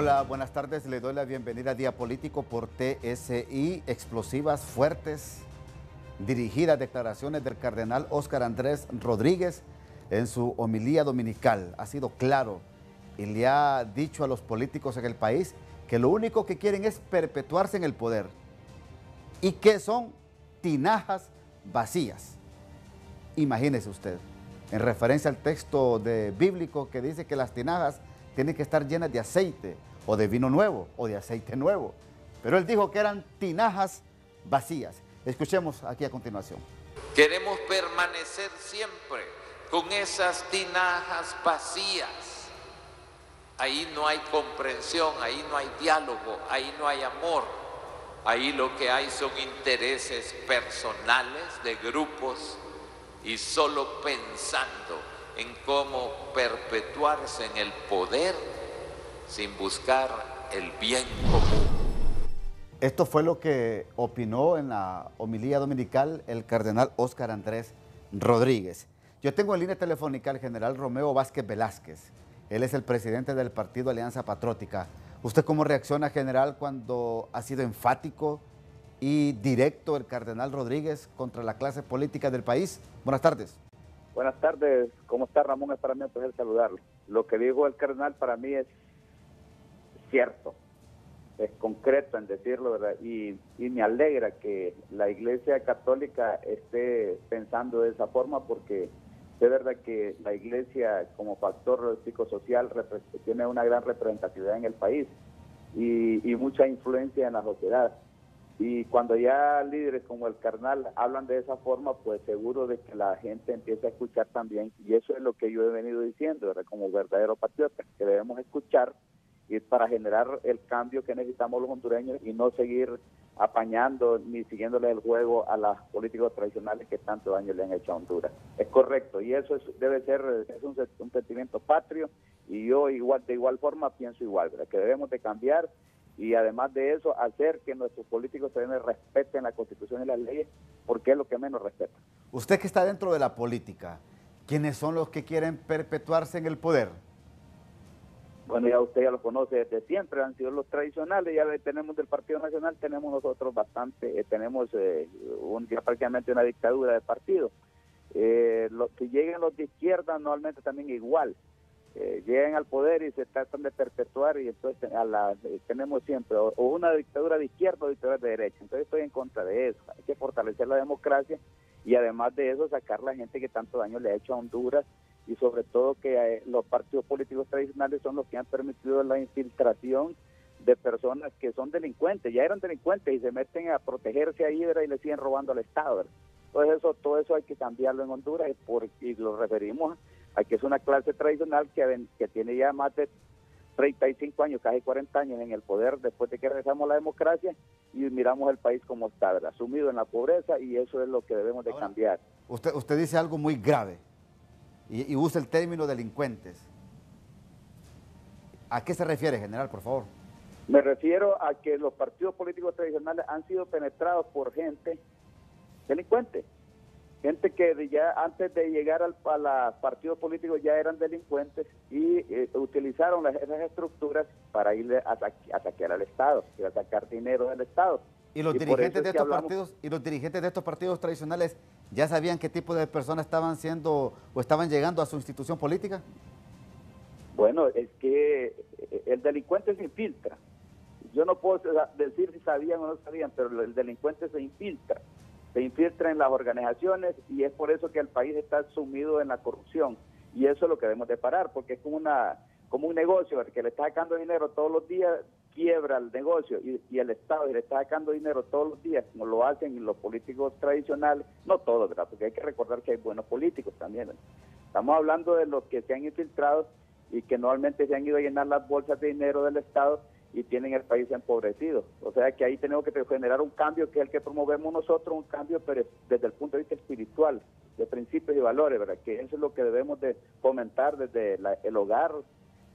Hola, buenas tardes. Le doy la bienvenida a Día Político por TSI. Explosivas, fuertes, dirigidas declaraciones del cardenal Óscar Andrés Rodríguez en su homilía dominical. Ha sido claro y le ha dicho a los políticos en el país que lo único que quieren es perpetuarse en el poder y que son tinajas vacías. Imagínese usted, en referencia al texto bíblico que dice que las tinajas tienen que estar llenas de aceite o de vino nuevo o de aceite nuevo. Pero él dijo que eran tinajas vacías. Escuchemos aquí a continuación. Queremos permanecer siempre con esas tinajas vacías. Ahí no hay comprensión, ahí no hay diálogo, ahí no hay amor. Ahí lo que hay son intereses personales de grupos y solo pensando en cómo perpetuarse en el poder sin buscar el bien común. Esto fue lo que opinó en la homilía dominical el cardenal Óscar Andrés Rodríguez. Yo tengo en línea telefónica al general Romeo Vázquez Velázquez. Él es el presidente del partido Alianza Patriótica. ¿Usted cómo reacciona, general, cuando ha sido enfático y directo el cardenal Rodríguez contra la clase política del país? Buenas tardes. Buenas tardes, ¿cómo está, Ramón? Es para mí un placer saludarlo. Lo que dijo el cardenal para mí es cierto, es concreto en decirlo, ¿verdad? Y me alegra que la Iglesia Católica esté pensando de esa forma, porque es verdad que la Iglesia como factor psicosocial tiene una gran representatividad en el país y mucha influencia en la sociedad. Y cuando ya líderes como el cardenal hablan de esa forma, pues seguro de que la gente empieza a escuchar también. Y eso es lo que yo he venido diciendo, ¿verdad? Como verdadero patriota, que debemos escuchar y para generar el cambio que necesitamos los hondureños y no seguir apañando ni siguiéndole el juego a los políticos tradicionales que tanto daño le han hecho a Honduras. Es correcto, y eso debe ser un sentimiento patrio, y yo de igual forma pienso igual, ¿verdad? Que debemos de cambiar. Y además de eso, hacer que nuestros políticos también respeten la Constitución y las leyes, porque es lo que menos respetan. Usted que está dentro de la política, ¿quiénes son los que quieren perpetuarse en el poder? Bueno, ya usted ya lo conoce desde siempre, han sido los tradicionales. Ya tenemos del Partido Nacional, tenemos nosotros bastante, tenemos ya prácticamente una dictadura de partido. Si lleguen los de izquierda, normalmente también igual. Llegan al poder y se tratan de perpetuar, y entonces tenemos siempre o una dictadura de izquierda o dictadura de derecha. Entonces estoy en contra de eso. Hay que fortalecer la democracia y además de eso sacar la gente que tanto daño le ha hecho a Honduras, y sobre todo que los partidos políticos tradicionales son los que han permitido la infiltración de personas que son delincuentes, ya eran delincuentes y se meten a protegerse ahí, ¿verdad? Y le siguen robando al Estado, ¿verdad? Entonces todo eso hay que cambiarlo en Honduras, y lo referimos a que es una clase tradicional que tiene ya más de 35 años, casi 40 años en el poder después de que regresamos a la democracia, y miramos el país como está, ¿verdad? Sumido en la pobreza, y eso es lo que debemos de cambiar. Usted dice algo muy grave y usa el término delincuentes. ¿A qué se refiere, general, por favor? Me refiero a que los partidos políticos tradicionales han sido penetrados por gente delincuente. Gente que ya antes de llegar a los partidos políticos ya eran delincuentes y utilizaron esas estructuras para ir a saquear al Estado, y a sacar dinero del Estado. ¿Y los dirigentes de estos partidos tradicionales ya sabían qué tipo de personas estaban siendo o estaban llegando a su institución política? Bueno, es que el delincuente se infiltra. Yo no puedo decir si sabían o no sabían, pero el delincuente se infiltra en las organizaciones, y es por eso que el país está sumido en la corrupción, y eso es lo que debemos de parar, porque es como un negocio que le está sacando dinero todos los días, quiebra el negocio, y el Estado le está sacando dinero todos los días, como lo hacen los políticos tradicionales, no todos, ¿verdad? Porque hay que recordar que hay buenos políticos también, ¿verdad? Estamos hablando de los que se han infiltrado y que normalmente se han ido a llenar las bolsas de dinero del Estado y tienen el país empobrecido. O sea que ahí tenemos que generar un cambio, que es el que promovemos nosotros, un cambio pero desde el punto de vista espiritual, de principios y valores, ¿verdad? Que eso es lo que debemos de fomentar desde el hogar,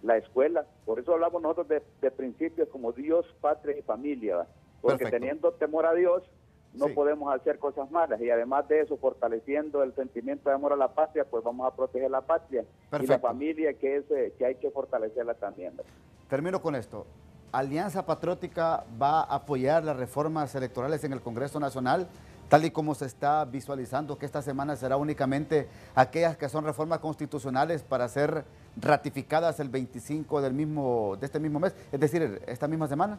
la escuela. Por eso hablamos nosotros de principios como Dios, patria y familia, ¿verdad? Porque Perfecto. teniendo temor a Dios no Sí. podemos hacer cosas malas, y además de eso, fortaleciendo el sentimiento de amor a la patria, pues vamos a proteger la patria. Perfecto. Y la familia, que hay que fortalecerla también, ¿verdad? termino con esto. ¿Alianza Patriótica va a apoyar las reformas electorales en el Congreso Nacional, tal y como se está visualizando que esta semana será únicamente aquellas que son reformas constitucionales para ser ratificadas el 25 de este mismo mes, es decir, esta misma semana?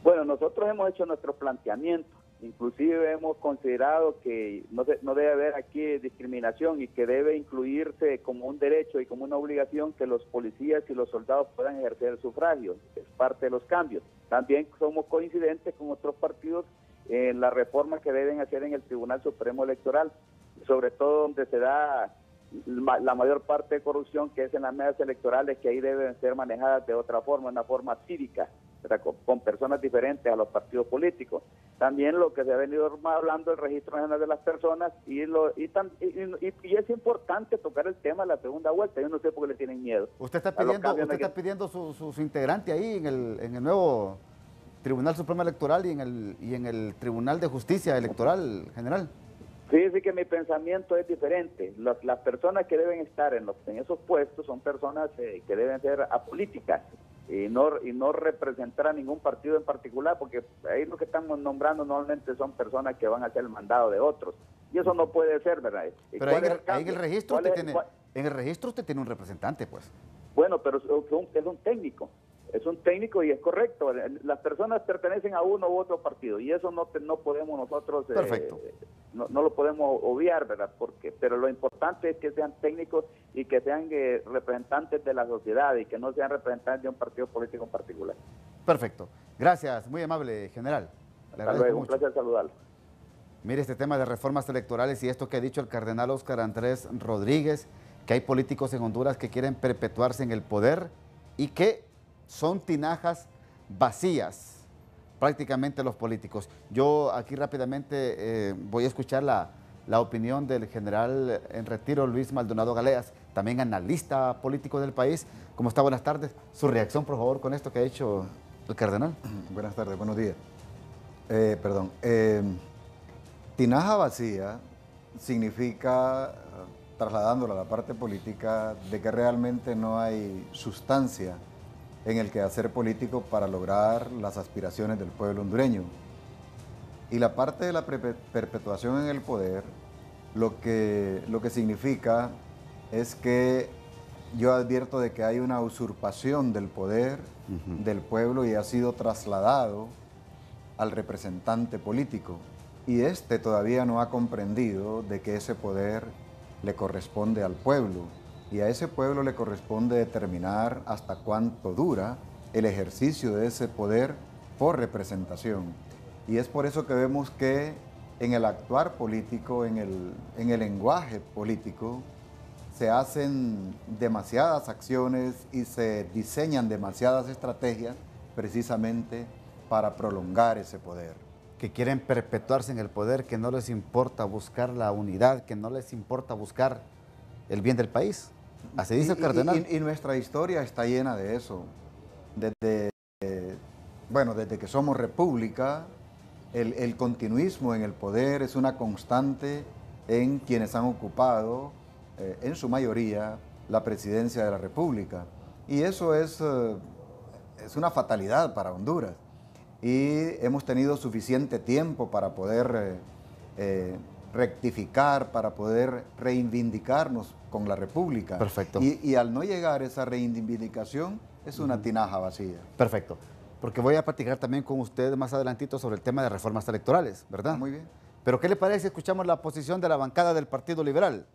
Bueno, nosotros hemos hecho nuestro planteamiento, inclusive hemos considerado que no debe haber aquí discriminación y que debe incluirse como un derecho y como una obligación que los policías y los soldados puedan ejercer el sufragio, es parte de los cambios. También somos coincidentes con otros partidos en la reforma que deben hacer en el Tribunal Supremo Electoral, sobre todo donde se da la mayor parte de corrupción, que es en las mesas electorales, que ahí deben ser manejadas de otra forma, una forma cívica, con personas diferentes a los partidos políticos. También lo que se ha venido hablando del registro nacional de las personas y es importante tocar el tema de la segunda vuelta. Yo no sé por qué le tienen miedo. Usted está pidiendo su integrante ahí en el nuevo Tribunal Supremo Electoral y en el Tribunal de Justicia Electoral General. Fíjese que mi pensamiento es diferente. Las personas que deben estar en esos puestos son personas que deben ser apolíticas y no representar a ningún partido en particular, porque ahí lo que estamos nombrando normalmente son personas que van a hacer el mandado de otros. Y eso no puede ser, ¿verdad? Pero ahí en el registro usted tiene un representante, pues. Bueno, pero es un técnico. Es un técnico y es correcto. Las personas pertenecen a uno u otro partido y eso no podemos nosotros, no lo podemos obviar, ¿verdad? Pero lo importante es que sean técnicos y que sean representantes de la sociedad y que no sean representantes de un partido político en particular. Perfecto. Gracias, muy amable, general. Hasta luego, un placer saludarlo. Mire, este tema de reformas electorales y esto que ha dicho el cardenal Óscar Andrés Rodríguez, que hay políticos en Honduras que quieren perpetuarse en el poder y que son tinajas vacías, prácticamente los políticos. Yo aquí rápidamente voy a escuchar la opinión del general en retiro, Luis Maldonado Galeas, también analista político del país. ¿Cómo está? Buenas tardes. Su reacción, por favor, con esto que ha dicho el cardenal. Buenas tardes, buenos días. Tinaja vacía significa, trasladándolo a la parte política, de que realmente no hay sustancia en el quehacer político para lograr las aspiraciones del pueblo hondureño. Y la parte de la perpetuación en el poder, lo que significa es que yo advierto de que hay una usurpación del poder del pueblo y ha sido trasladado al representante político. Y este todavía no ha comprendido de que ese poder le corresponde al pueblo. Y a ese pueblo le corresponde determinar hasta cuánto dura el ejercicio de ese poder por representación. Y es por eso que vemos que en el actuar político, en el lenguaje político, se hacen demasiadas acciones y se diseñan demasiadas estrategias precisamente para prolongar ese poder. Que quieren perpetuarse en el poder, que no les importa buscar la unidad, que no les importa buscar el bien del país. Así dice el cardenal. Y nuestra historia está llena de eso. Desde que somos república, el continuismo en el poder es una constante en quienes han ocupado, en su mayoría, la presidencia de la república. Y eso es una fatalidad para Honduras. Y hemos tenido suficiente tiempo para poder rectificar, para poder reivindicarnos con la República. Perfecto. Y al no llegar a esa reivindicación, es una tinaja vacía. Perfecto. Porque voy a platicar también con usted más adelantito sobre el tema de reformas electorales, ¿verdad? Muy bien. Pero ¿qué le parece si escuchamos la posición de la bancada del Partido Liberal?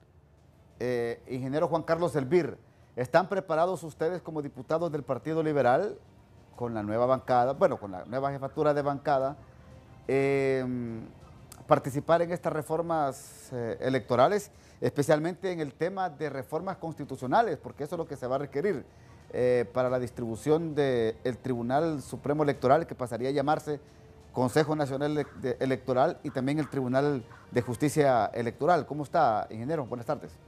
Ingeniero Juan Carlos Elvir, ¿están preparados ustedes como diputados del Partido Liberal con la nueva bancada, bueno, con la nueva jefatura de bancada, participar en estas reformas electorales, especialmente en el tema de reformas constitucionales, porque eso es lo que se va a requerir para la distribución del Tribunal Supremo Electoral, que pasaría a llamarse Consejo Nacional Electoral, y también el Tribunal de Justicia Electoral? ¿Cómo está, ingeniero? Buenas tardes.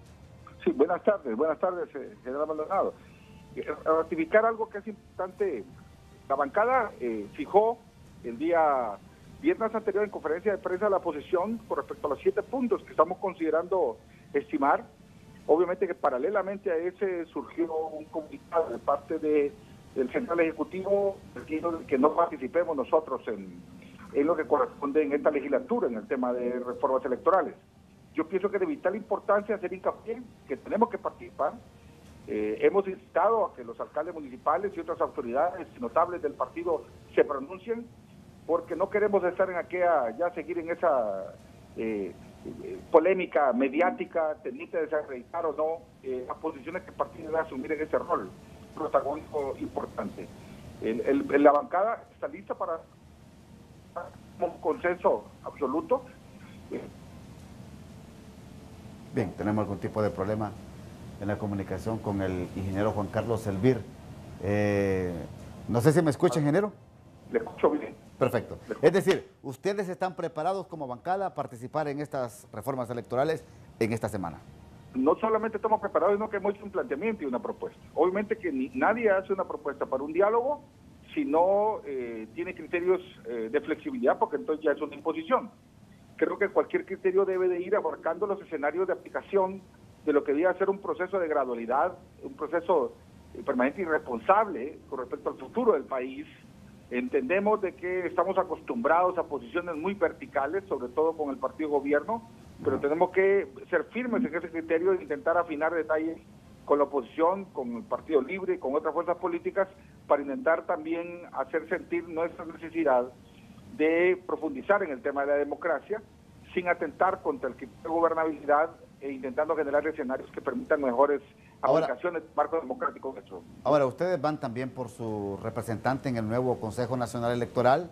Sí, buenas tardes, general Maldonado. Ratificar algo que es importante. La bancada fijó el día viernes anterior en conferencia de prensa la posición con respecto a los 7 puntos que estamos considerando estimar. Obviamente que paralelamente a ese surgió un comunicado de parte de el Central Ejecutivo quiere que no participemos nosotros en lo que corresponde en esta legislatura, en el tema de reformas electorales. Yo pienso que de vital importancia hacer hincapié que tenemos que participar. Hemos instado a que los alcaldes municipales y otras autoridades notables del partido se pronuncien, porque no queremos estar en aquella, ya seguir en esa polémica mediática, permite desacreditar o no las posiciones que el partido debe asumir en ese rol protagónico importante. La bancada está lista para un consenso absoluto. Bien, tenemos algún tipo de problema en la comunicación con el ingeniero Juan Carlos Elvir. No sé si me escucha, ingeniero. Le escucho bien. Perfecto. Es decir, ustedes están preparados como bancada a participar en estas reformas electorales en esta semana. No solamente estamos preparados, sino que hemos hecho un planteamiento y una propuesta. Obviamente que nadie hace una propuesta para un diálogo si no tiene criterios de flexibilidad, porque entonces ya es una imposición. Creo que cualquier criterio debe de ir abarcando los escenarios de aplicación de lo que debe ser un proceso de gradualidad, un proceso permanente y responsable con respecto al futuro del país. Entendemos de que estamos acostumbrados a posiciones muy verticales, sobre todo con el partido gobierno, pero tenemos que ser firmes en ese criterio e intentar afinar detalles con la oposición, con el Partido Libre y con otras fuerzas políticas para intentar también hacer sentir nuestra necesidad de profundizar en el tema de la democracia sin atentar contra el criterio de gobernabilidad e intentando generar escenarios que permitan mejores aplicaciones del marco democrático nuestro. Ahora, ustedes van también por su representante en el nuevo Consejo Nacional Electoral,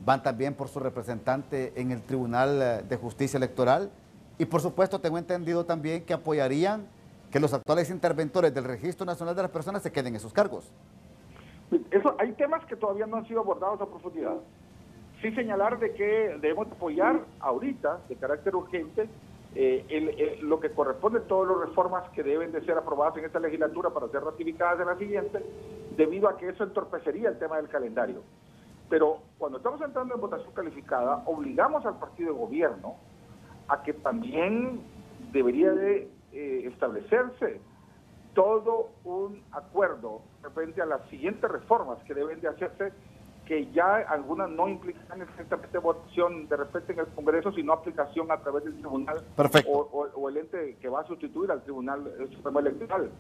van también por su representante en el Tribunal de Justicia Electoral y por supuesto tengo entendido también que apoyarían que los actuales interventores del Registro Nacional de las Personas se queden en sus cargos. Hay temas que todavía no han sido abordados a profundidad. Sí señalar de que debemos apoyar ahorita, de carácter urgente, lo que corresponde a todas las reformas que deben de ser aprobadas en esta legislatura para ser ratificadas en la siguiente, debido a que eso entorpecería el tema del calendario. Pero cuando estamos entrando en votación calificada, obligamos al partido de gobierno a que también debería de establecerse todo un acuerdo frente a las siguientes reformas que deben de hacerse, que ya algunas no implican exactamente votación de repente en el Congreso, sino aplicación a través del Tribunal o el ente que va a sustituir al Tribunal Supremo Electoral.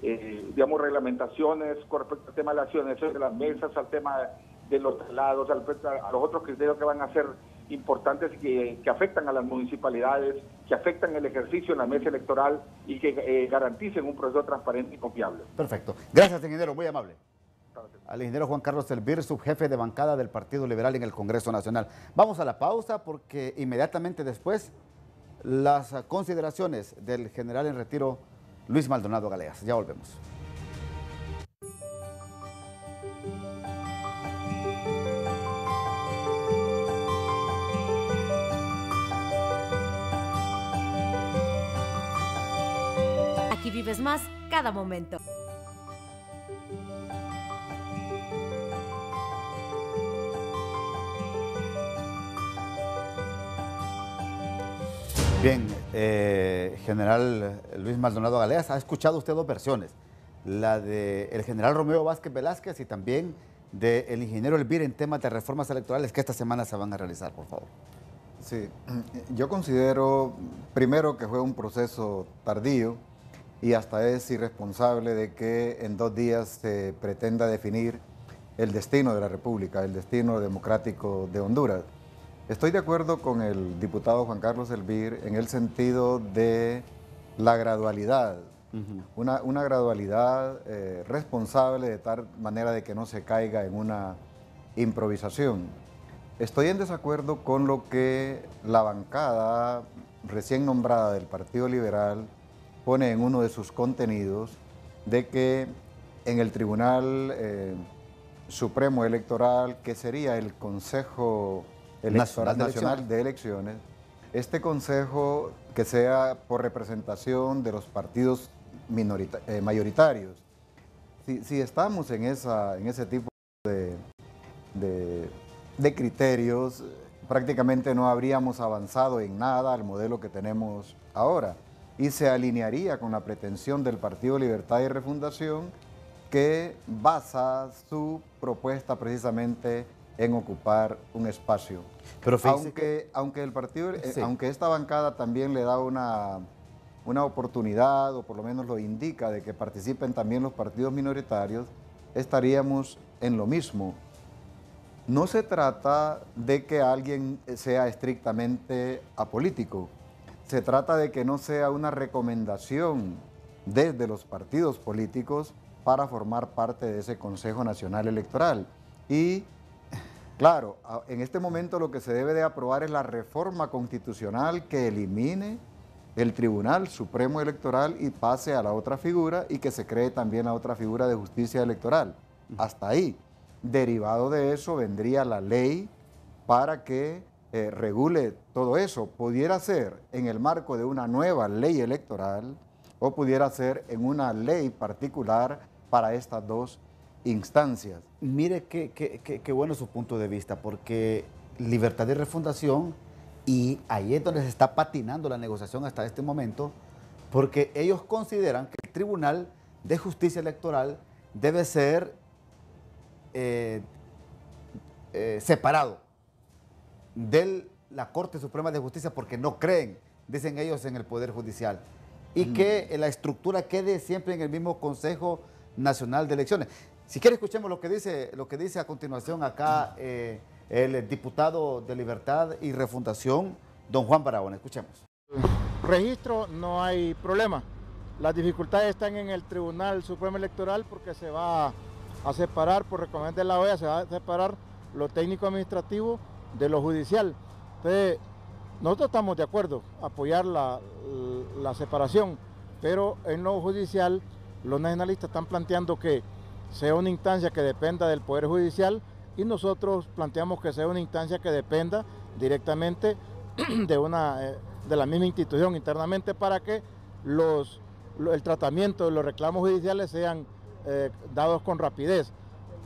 Digamos, reglamentaciones con respecto al tema de la accionación de las mesas, al tema de los traslados, a los otros criterios que van a ser importantes y que afectan a las municipalidades, que afectan el ejercicio en la mesa electoral y que garanticen un proceso transparente y confiable. Perfecto. Gracias, ingeniero, muy amable. Al ingeniero Juan Carlos Elvir, subjefe de bancada del Partido Liberal en el Congreso Nacional. Vamos a la pausa porque inmediatamente después las consideraciones del general en retiro Luis Maldonado Galeas. Ya volvemos. Aquí vives más cada momento. Bien, general Luis Maldonado Galeas, ha escuchado usted dos versiones, la del general Romeo Vázquez Velázquez y también del ingeniero Elvir en temas de reformas electorales que esta semana se van a realizar, por favor. Sí, yo considero primero que fue un proceso tardío y hasta es irresponsable de que en 2 días se pretenda definir el destino de la República, el destino democrático de Honduras. Estoy de acuerdo con el diputado Juan Carlos Elvir en el sentido de la gradualidad, una gradualidad responsable de tal manera de que no se caiga en una improvisación. Estoy en desacuerdo con lo que la bancada recién nombrada del Partido Liberal pone en uno de sus contenidos de que en el Tribunal Supremo Electoral, que sería el Consejo Electoral Nacional de Elecciones, este consejo que sea por representación de los partidos mayoritarios. Si estamos en ese tipo de criterios, prácticamente no habríamos avanzado en nada al modelo que tenemos ahora y se alinearía con la pretensión del Partido Libertad y Refundación que basa su propuesta precisamente en ocupar un espacio. Pero aunque el partido, sí, aunque esta bancada también le da una oportunidad, o por lo menos lo indica, de que participen también los partidos minoritarios, estaríamos en lo mismo. No se trata de que alguien sea estrictamente apolítico, se trata de que no sea una recomendación desde los partidos políticos para formar parte de ese Consejo Nacional Electoral. Y claro, en este momento lo que se debe de aprobar es la reforma constitucional que elimine el Tribunal Supremo Electoral y pase a la otra figura, y que se cree también la otra figura de justicia electoral. Hasta ahí. Derivado de eso vendría la ley para que regule todo eso. Pudiera ser en el marco de una nueva ley electoral o pudiera ser en una ley particular para estas dos instancias. Mire qué bueno su punto de vista, porque Libertad y Refundación, y ahí es donde se está patinando la negociación hasta este momento, porque ellos consideran que el Tribunal de Justicia Electoral debe ser separado de la Corte Suprema de Justicia, porque no creen, dicen ellos, en el Poder Judicial, y que la estructura quede siempre en el mismo Consejo Nacional de Elecciones. Si quiere, escuchemos lo que dice a continuación acá el diputado de Libertad y Refundación, don Juan Barahona. Escuchemos. Registro, no hay problema. Las dificultades están en el Tribunal Supremo Electoral, porque se va a separar, por recomendación de la OEA, se va a separar lo técnico administrativo de lo judicial. Entonces, nosotros estamos de acuerdo a apoyar la separación, pero en lo judicial los nacionalistas están planteando que sea una instancia que dependa del Poder Judicial, y nosotros planteamos que sea una instancia que dependa directamente de la misma institución internamente, para que el tratamiento de los reclamos judiciales sean dados con rapidez,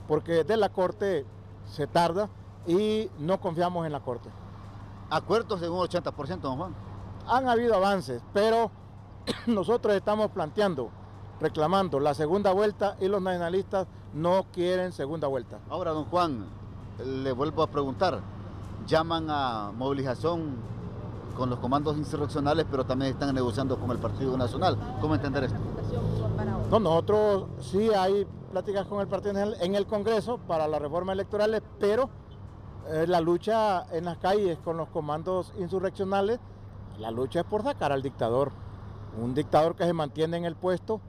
porque de la Corte se tarda y no confiamos en la Corte. ¿Acuerdos de un 80%, don Juan? Han habido avances, pero nosotros estamos reclamando la segunda vuelta, y los nacionalistas no quieren segunda vuelta. Ahora, don Juan, le vuelvo a preguntar, llaman a movilización con los comandos insurreccionales, pero también están negociando con el Partido Nacional. ¿Cómo entender esto? No, nosotros sí hay pláticas con el Partido Nacional en el Congreso para las reformas electorales, pero la lucha en las calles con los comandos insurreccionales, la lucha es por sacar al dictador, un dictador que se mantiene en el puesto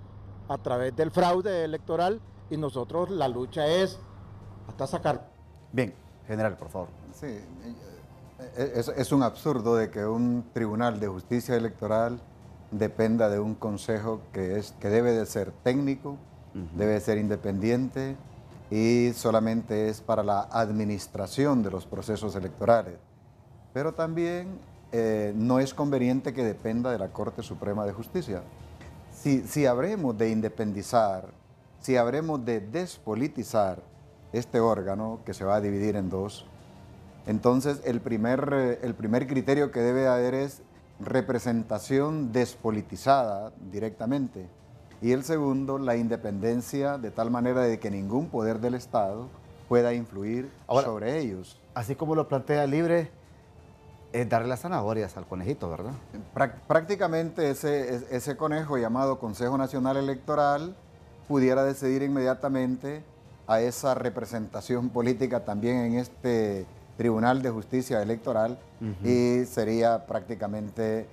a través del fraude electoral, y nosotros la lucha es hasta sacar. Bien, general, por favor. Sí, es un absurdo de que un tribunal de justicia electoral dependa de un consejo que debe de ser técnico, debe de ser independiente, y solamente es para la administración de los procesos electorales. Pero también no es conveniente que dependa de la Corte Suprema de Justicia. Si habremos de independizar, si habremos de despolitizar este órgano, que se va a dividir en dos, entonces el primer criterio que debe haber es representación despolitizada directamente, y el segundo, la independencia, de tal manera de que ningún poder del Estado pueda influir sobre ellos. Así como lo plantea Libre, es darle las zanahorias al conejito, ¿verdad? Prácticamente ese conejo llamado Consejo Nacional Electoral pudiera decidir inmediatamente a esa representación política también en este Tribunal de Justicia Electoral, y sería prácticamente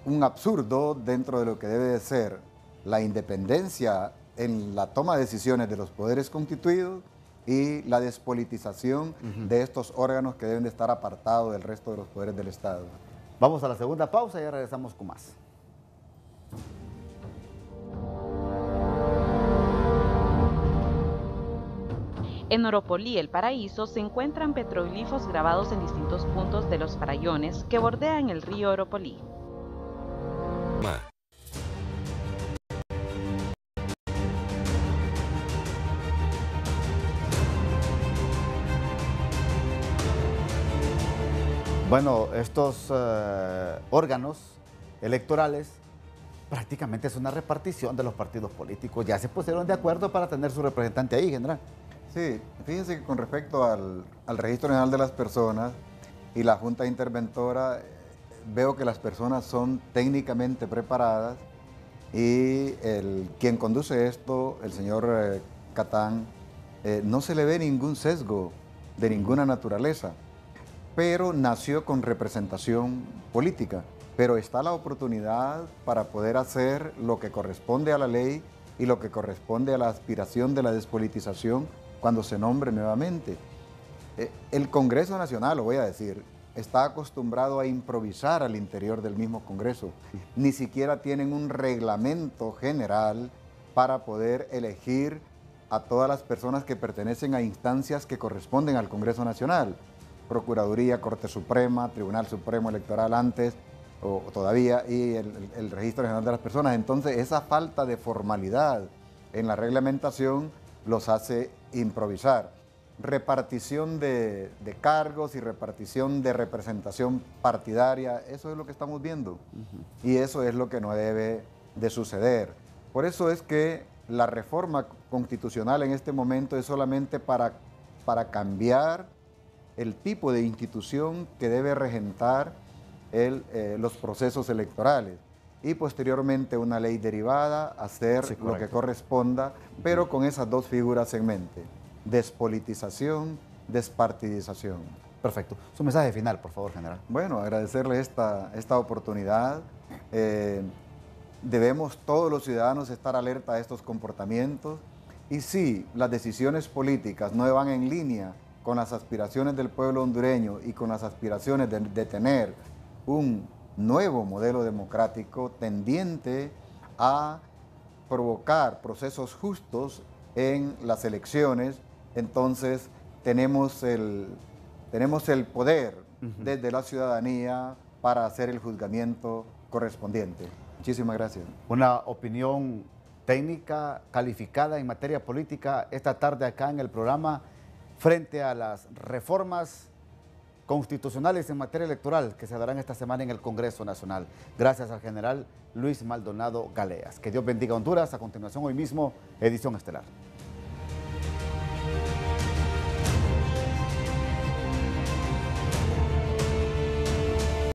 un absurdo dentro de lo que debe de ser la independencia en la toma de decisiones de los poderes constituidos y la despolitización de estos órganos que deben de estar apartados del resto de los poderes del Estado. Vamos a la segunda pausa y ya regresamos con más. En Oropolí, El Paraíso, se encuentran petroglifos grabados en distintos puntos de los farallones que bordean el río Oropolí. Bueno, estos órganos electorales prácticamente es una repartición de los partidos políticos. Ya se pusieron de acuerdo para tener su representante ahí, general. Sí, fíjense que con respecto al Registro General de las Personas y la Junta Interventora, veo que las personas son técnicamente preparadas y quien conduce esto, el señor Catán, no se le ve ningún sesgo de ninguna naturaleza, pero nació con representación política. Pero está la oportunidad para poder hacer lo que corresponde a la ley y lo que corresponde a la aspiración de la despolitización cuando se nombre nuevamente. El Congreso Nacional, lo voy a decir, está acostumbrado a improvisar al interior del mismo Congreso. Ni siquiera tienen un reglamento general para poder elegir a todas las personas que pertenecen a instancias que corresponden al Congreso Nacional. Procuraduría, Corte Suprema, Tribunal Supremo Electoral antes, o todavía, y el Registro General de las Personas. Entonces, esa falta de formalidad en la reglamentación los hace improvisar. Repartición de cargos y repartición de representación partidaria, eso es lo que estamos viendo. Y eso es lo que no debe de suceder. Por eso es que la reforma constitucional en este momento es solamente para cambiar el tipo de institución que debe regentar los procesos electorales y posteriormente una ley derivada, hacer lo que corresponda, pero con esas dos figuras en mente: despolitización, despartidización. Perfecto. Su mensaje final, por favor, general. Bueno, agradecerle esta oportunidad. Debemos todos los ciudadanos estar alerta a estos comportamientos, y si las decisiones políticas no van en línea con las aspiraciones del pueblo hondureño y con las aspiraciones de tener un nuevo modelo democrático tendiente a provocar procesos justos en las elecciones, entonces tenemos el poder desde la ciudadanía para hacer el juzgamiento correspondiente. Muchísimas gracias. Una opinión técnica calificada en materia política esta tarde acá en el programa frente a las reformas constitucionales en materia electoral que se darán esta semana en el Congreso Nacional. Gracias al general Luis Maldonado Galeas. Que Dios bendiga a Honduras. A continuación, hoy mismo, edición estelar.